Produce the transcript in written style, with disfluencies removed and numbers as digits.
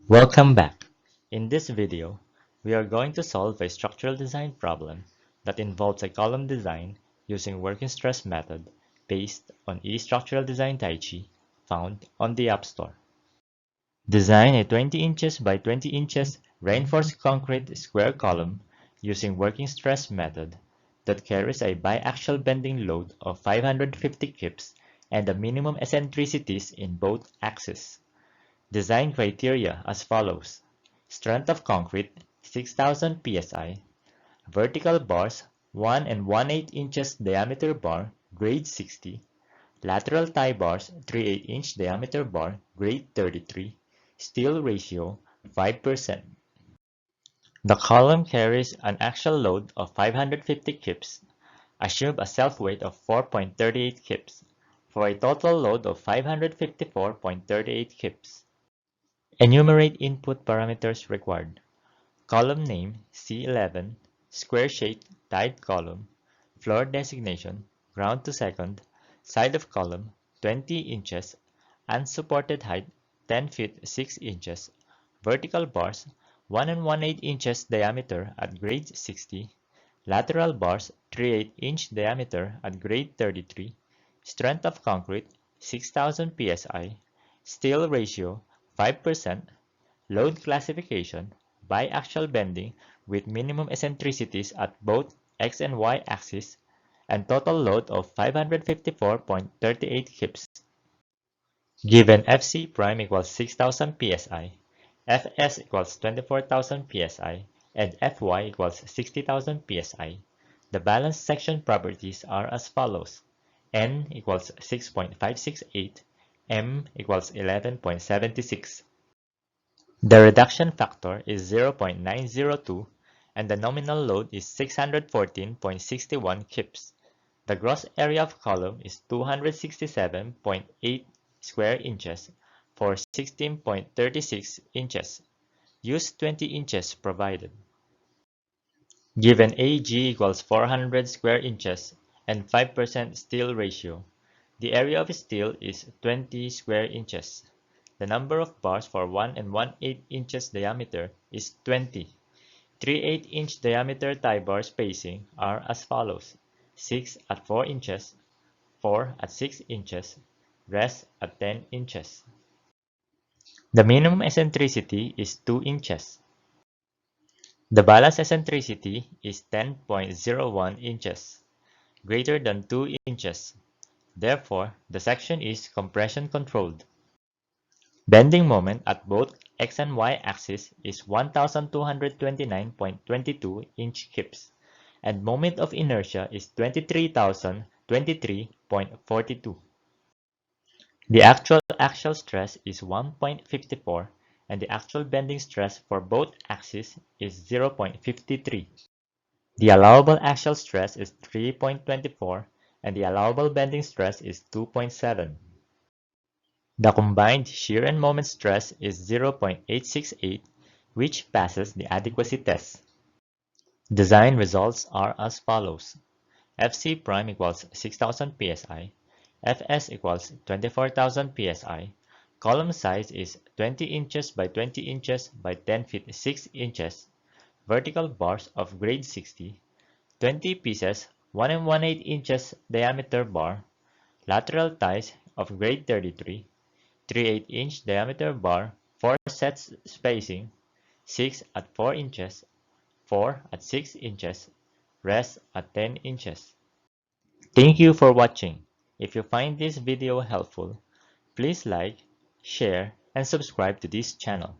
Welcome back. In this video, we are going to solve a structural design problem that involves a column design using working stress method based on eStructural Design Taichi found on the App Store. Design a 20 inches by 20 inches reinforced concrete square column using working stress method that carries a biaxial bending load of 550 kips and the minimum eccentricities in both axes. Design criteria as follows: strength of concrete 6,000 psi, vertical bars 1 and 1/8 inches diameter bar grade 60, lateral tie bars 3/8 inch diameter bar grade 33, steel ratio 5%. The column carries an axial load of 550 kips. Assume a self-weight of 4.38 kips for a total load of 554.38 kips. Enumerate input parameters required. Column name C11, square shaped tied column, floor designation, ground to second, side of column 20 inches, unsupported height 10 feet 6 inches, vertical bars 1 and 1/8 inches diameter at grade 60, lateral bars 3/8 inch diameter at grade 33, strength of concrete 6,000 psi, steel ratio 5%, load classification, biaxial bending with minimum eccentricities at both x and y axes, and total load of 554.38 kips. Given Fc prime equals 6,000 psi, Fs equals 24,000 psi, and Fy equals 60,000 psi, the balanced section properties are as follows: N equals 6.568, M equals 11.76. The reduction factor is 0.902 and the nominal load is 614.61 kips. The gross area of column is 267.8 square inches for 16.36 inches. Use 20 inches provided. Given AG equals 400 square inches and 5% steel ratio, the area of steel is 20 square inches. The number of bars for 1 and 1/8 inches diameter is 20. 3/8 inch diameter tie bar spacing are as follows: 6 at 4 inches, 4 at 6 inches, rest at 10 inches. The minimum eccentricity is 2 inches. The balance eccentricity is 10.01 inches, greater than 2 inches. Therefore, the section is compression controlled. Bending moment at both x and y axis is 1,229.22 inch kips, and moment of inertia is 23,023.42. The actual axial stress is 1.54, and the actual bending stress for both axes is 0.53. The allowable axial stress is 3.24, and the allowable bending stress is 2.7. The combined shear and moment stress is 0.868, which passes the adequacy test. Design results are as follows: Fc prime equals 6,000 psi, Fs equals 24,000 psi, column size is 20 inches by 20 inches by 10 feet 6 inches, vertical bars of grade 60, 20 pieces 1 and 1/8 inches diameter bar, lateral ties of grade 33, 3/8 inch diameter bar, 4 sets spacing, 6 at 4 inches, 4 at 6 inches, rest at 10 inches. Thank you for watching. If you find this video helpful, please like, share, and subscribe to this channel.